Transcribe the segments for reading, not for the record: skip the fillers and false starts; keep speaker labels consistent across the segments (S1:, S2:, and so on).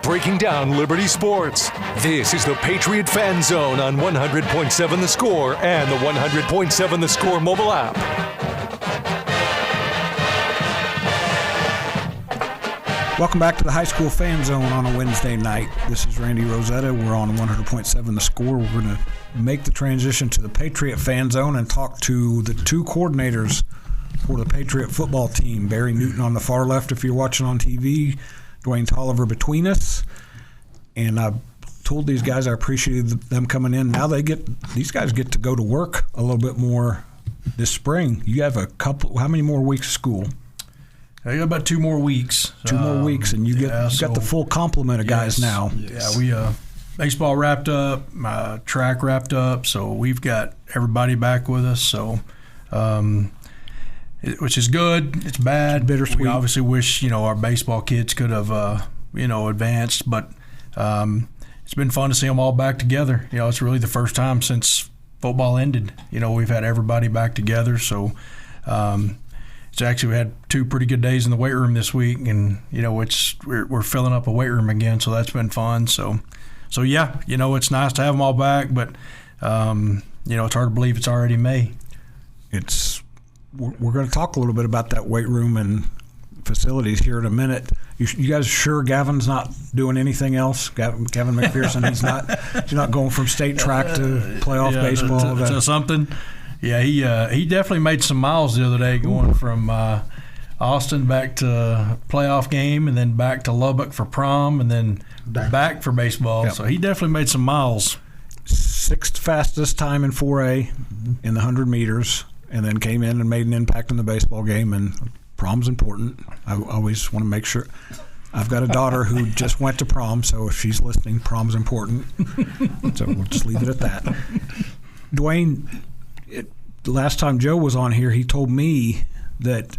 S1: breaking down Liberty sports. This is the Patriot Fan Zone on 100.7 The Score and the 100.7 The Score mobile app.
S2: Welcome back to the High School Fan Zone on a Wednesday night. This is Randy Rosetta. We're on 100.7 The Score. We're going to make the transition to the Patriot Fan Zone and talk to the two coordinators for the Patriot football team. Barry Newton on the far left if you're watching on TV, Duane Toliver between us. And I told these guys I appreciated them coming in. Now these guys get to go to work a little bit more this spring. You have how many more weeks of school?
S3: I got about 2 more weeks.
S2: 2 more weeks, and you got the full complement of guys now.
S3: Yes. Yeah, we baseball wrapped up, track wrapped up, so we've got everybody back with us. So, which is good. It's bad.
S2: It's bittersweet.
S3: We obviously wish our baseball kids could have advanced, but it's been fun to see them all back together. It's really the first time since football ended. We've had everybody back together. So. We had 2 pretty good days in the weight room this week, and we're filling up a weight room again, so that's been fun. So yeah, it's nice to have them all back, but it's hard to believe it's already May.
S2: We're going to talk a little bit about that weight room and facilities here in a minute. You guys sure Gavin's not doing anything else? Gavin McPherson, he's not going from state track to playoff baseball
S3: to something. Yeah, he definitely made some miles the other day going from Austin back to playoff game and then back to Lubbock for prom and then back for baseball. Yep. So he definitely made some miles.
S2: 6th fastest time in 4A in the 100 meters, and then came in and made an impact in the baseball game. And prom's important. I always want to make sure. I've got a daughter who just went to prom, so if she's listening, prom's important. So we'll just leave it at that. Duane, the last time Joe was on here, he told me that,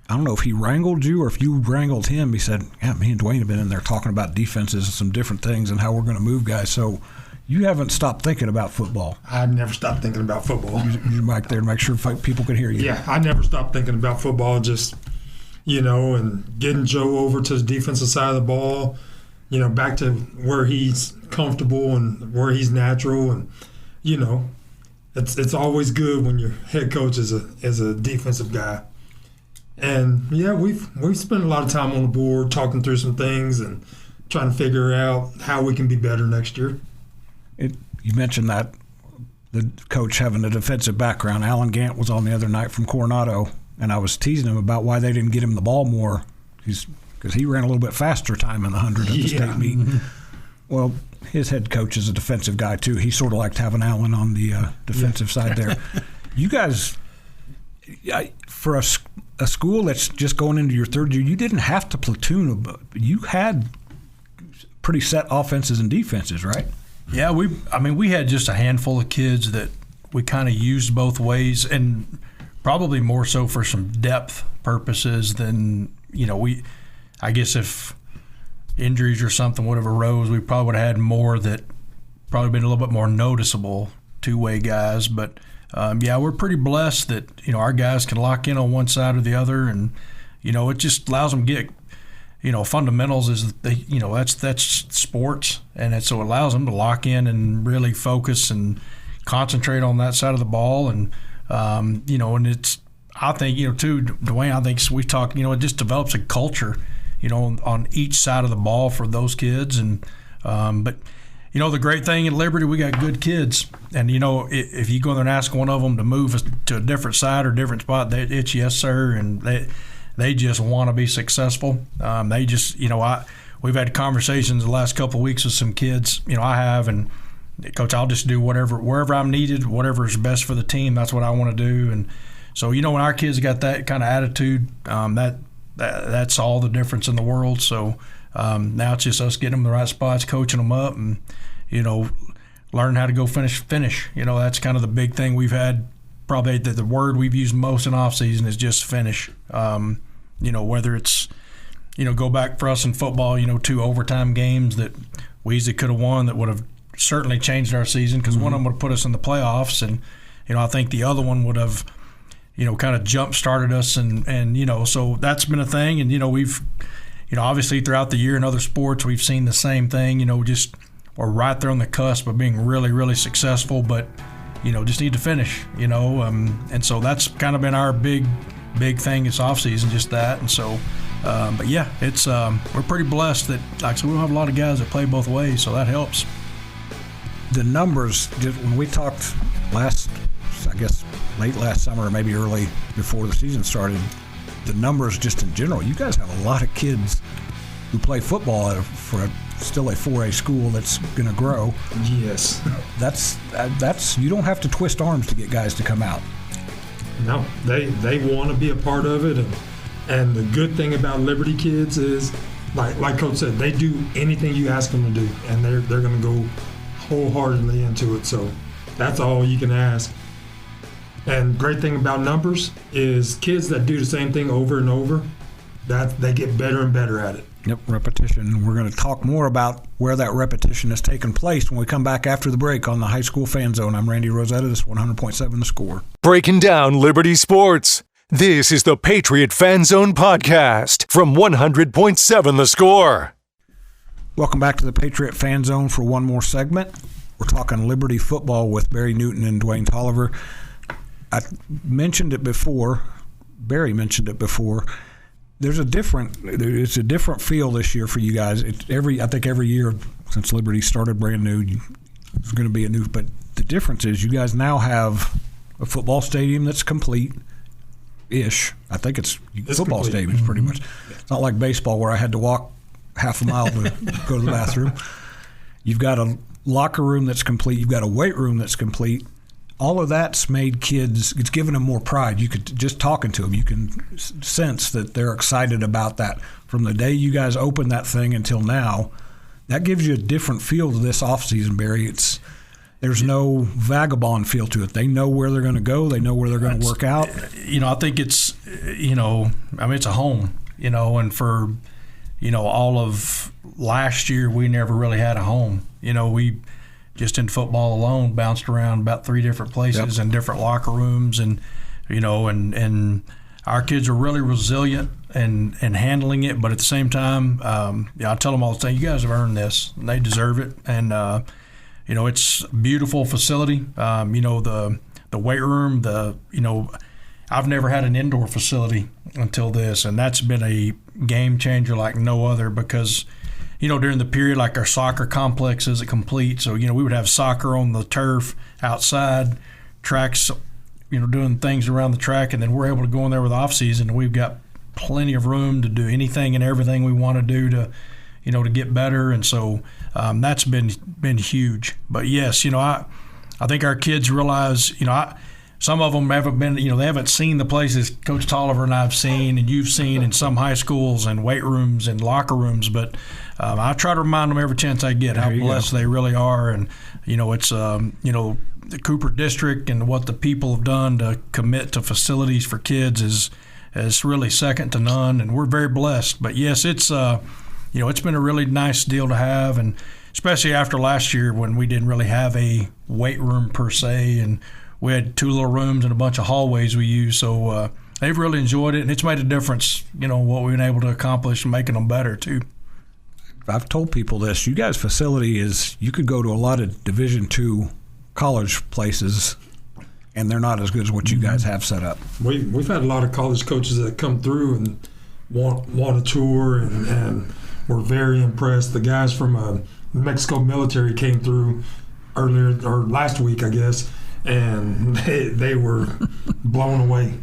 S2: I don't know if he wrangled you or if you wrangled him. He said, yeah, me and Duane have been in there talking about defenses and some different things and how we're going to move guys. So you haven't stopped thinking about football.
S4: I never stopped thinking about football.
S2: You're back there to make sure people can hear you.
S4: Yeah, I never stopped thinking about football, just, and getting Joe over to the defensive side of the ball, back to where he's comfortable and where he's natural. And, It's always good when your head coach is a defensive guy. And, yeah, we've spent a lot of time on the board talking through some things and trying to figure out how we can be better next year.
S2: You mentioned that the coach having a defensive background. Alan Gant was on the other night from Coronado, and I was teasing him about why they didn't get him the ball more because he ran a little bit faster time in the 100 at the state meet. Well, his head coach is a defensive guy, too. He sort of liked having Allen on the defensive side there. You guys, for a school that's just going into your 3rd year, you didn't have to platoon. You had pretty set offenses and defenses, right?
S3: Yeah, we had just a handful of kids that we kind of used both ways, and probably more so for some depth purposes than, I guess if injuries or something would have arose, we probably would have had more that probably been a little bit more noticeable 2-way guys. But, we're pretty blessed that, our guys can lock in on one side or the other. And, it just allows them to get, fundamentals is, that's sports. And so it allows them to lock in and really focus and concentrate on that side of the ball. And, and it's, I think, too, Duane, I think we talk, it just develops a culture on each side of the ball for those kids. And but, the great thing at Liberty, we got good kids. And, if you go there and ask one of them to move to a different side or different spot, it's yes, sir. And they just want to be successful. They just, we've had conversations the last couple of weeks with some kids, I have. And, Coach, I'll just do wherever I'm needed, whatever is best for the team, that's what I want to do. And so, when our kids got that kind of attitude, that's all the difference in the world. So now it's just us getting them in the right spots, coaching them up, and learn how to go finish. That's kind of the big thing we've had. Probably the word we've used most in off season is just finish. Whether it's go back for us in football, 2 overtime games that we easily could have won that would have certainly changed our season because one of them would have put us in the playoffs, and I think the other one would have kind of jump started us, and so that's been a thing. And we've obviously throughout the year in other sports we've seen the same thing. Just we're right there on the cusp of being really, really successful, but just need to finish. And so that's kind of been our big thing this offseason, just that. And so, but yeah, it's we're pretty blessed that, like I said, we don't have a lot of guys that play both ways, so that helps.
S2: The numbers, when we talked late last summer or maybe early before the season started, the numbers just in general, you guys have a lot of kids who play football for still a 4A school that's going to grow.
S4: Yes.
S2: That's you don't have to twist arms to get guys to come out.
S4: No, they want to be a part of it, and the good thing about Liberty kids is, like Coach said, they do anything you ask them to do, and they're going to go wholeheartedly into it. So that's all you can ask. And great thing about numbers is kids that do the same thing over and over, that they get better and better at it.
S2: Yep, repetition. We're going to talk more about where that repetition has taken place when we come back after the break on the High School Fan Zone. I'm Randy Rosetta. This is 100.7 The Score.
S1: Breaking down Liberty sports. This is the Patriot Fan Zone podcast from 100.7 The Score.
S2: Welcome back to the Patriot Fan Zone for one more segment. We're talking Liberty football with Barry Newton and Duane Toliver. I mentioned it before. Barry mentioned it before. It's a different feel this year for you guys. I think every year since Liberty started brand new, it's going to be a new. But the difference is you guys now have a football stadium that's complete-ish. I think it's football
S4: complete.
S2: Stadium is pretty much. It's not like baseball where I had to walk half a mile to go to the bathroom. You've got a locker room that's complete. You've got a weight room that's complete. All of that's made kids, it's given them more pride. You could, just talking to them, you can sense that they're excited about that. From the day you guys opened that thing until now, that gives you a different feel to this offseason, Barry. There's no vagabond feel to it. They know where they're going to go. They know where they're going to work out.
S3: I think it's, it's a home, and for, all of last year, we never really had a home. We just in football alone bounced around about 3 different places and different locker rooms, and and our kids are really resilient and handling it. But at the same time, I tell them all the time, you guys have earned this, and they deserve it. And it's a beautiful facility. The weight room, I've never had an indoor facility until this, and that's been a game changer like no other, because during the period, like our soccer complex isn't complete. So, we would have soccer on the turf outside, tracks, doing things around the track. And then we're able to go in there with off season, and we've got plenty of room to do anything and everything we want to do to, to get better. And so that's been huge. But yes, I think our kids realize, some of them haven't been, they haven't seen the places Coach Toliver and I've seen and you've seen in some high schools and weight rooms and locker rooms. But I try to remind them every chance I get how blessed they really are. And, it's, the Cooper District and what the people have done to commit to facilities for kids is really second to none. And we're very blessed. But, yes, it's, it's been a really nice deal to have. And especially after last year when we didn't really have a weight room per se, and we had 2 little rooms and a bunch of hallways we used. So they've really enjoyed it, and it's made a difference, what we've been able to accomplish and making them better too.
S2: I've told people this. You guys' facility you could go to a lot of Division II college places, and they're not as good as what you guys have set up.
S4: We've had a lot of college coaches that come through and want a tour, and we're very impressed. The guys from New Mexico military came through last week, I guess, and they were blown away.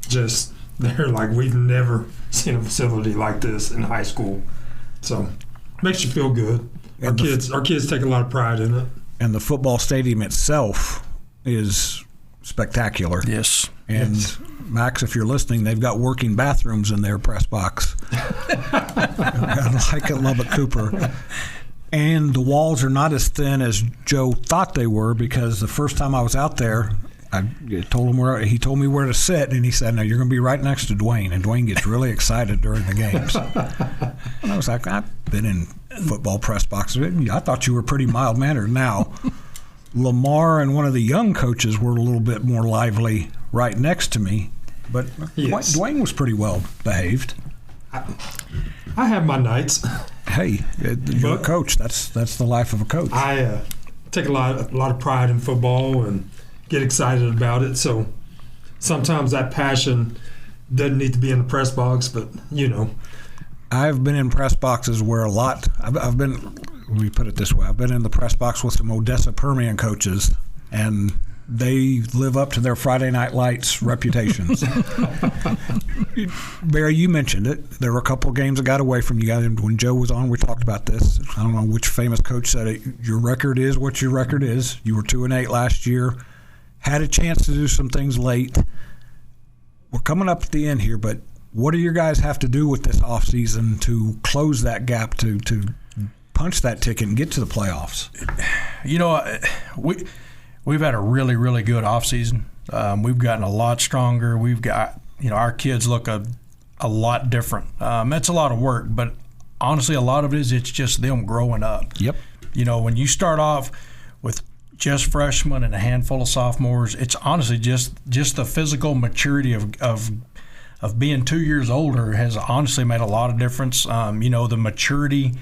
S4: Just, they're like, we've never seen a facility like this in high school. So makes you feel good. Our kids take a lot of pride in it. And
S2: the football stadium itself is spectacular.
S3: Yes.
S2: And Max, if you're listening, they've got working bathrooms in their press box. Like at Lubbock Cooper. And the walls are not as thin as Joe thought they were, because the first time I was out there, I told him he told me where to sit, and he said, "No, you're going to be right next to Duane." And Duane gets really excited during the games. And I was like, I've been in football press boxes. I thought you were pretty mild-mannered. Now, Lamar and one of the young coaches were a little bit more lively right next to me, but yes. Duane was pretty well behaved.
S4: I I have my nights.
S2: Hey, you're a coach. That's the life of a coach.
S4: I take a lot of pride in football and get excited about it. So sometimes that passion doesn't need to be in the press box, but
S2: I've been in press boxes where I've been, let me put it this way, I've been in the press box with some Odessa Permian coaches, and they live up to their Friday Night Lights reputations. Barry, you mentioned it. There were a couple of games that got away from you guys. When Joe was on, we talked about this. I don't know which famous coach said it. Your record is what your record is. You were 2-8 last year. Had a chance to do some things late. We're coming up at the end here, but what do you guys have to do with this offseason to close that gap, to punch that ticket and get to the playoffs?
S3: We've had a really, really good offseason. We've gotten a lot stronger. We've got, our kids look a lot different. That's a lot of work, but honestly, a lot of it's just them growing up.
S2: Yep.
S3: When you start off with just freshmen and a handful of sophomores, it's honestly just the physical maturity of being 2 years older has honestly made a lot of difference. The maturity,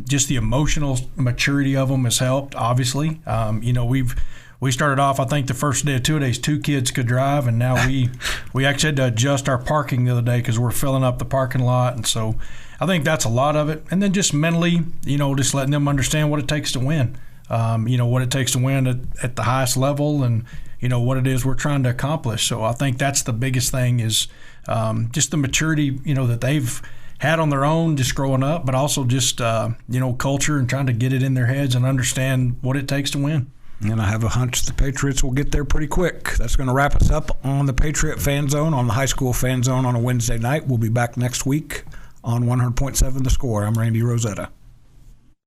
S3: just the emotional maturity of them has helped, obviously. We started off, I think the first day of 2 days, 2 kids could drive, and now we actually had to adjust our parking the other day because we're filling up the parking lot. And so I think that's a lot of it. And then just mentally, just letting them understand what it takes to win. What it takes to win at the highest level, and what it is we're trying to accomplish. So I think that's the biggest thing is just the maturity that they've had on their own just growing up, but also just culture and trying to get it in their heads and understand what it takes to win.
S2: And I have a hunch the Patriots will get there pretty quick. That's going to wrap us up on the Patriot Fan Zone, on the High School Fan Zone on a Wednesday night. We'll be back next week on 100.7 The Score. I'm Randy Rosetta.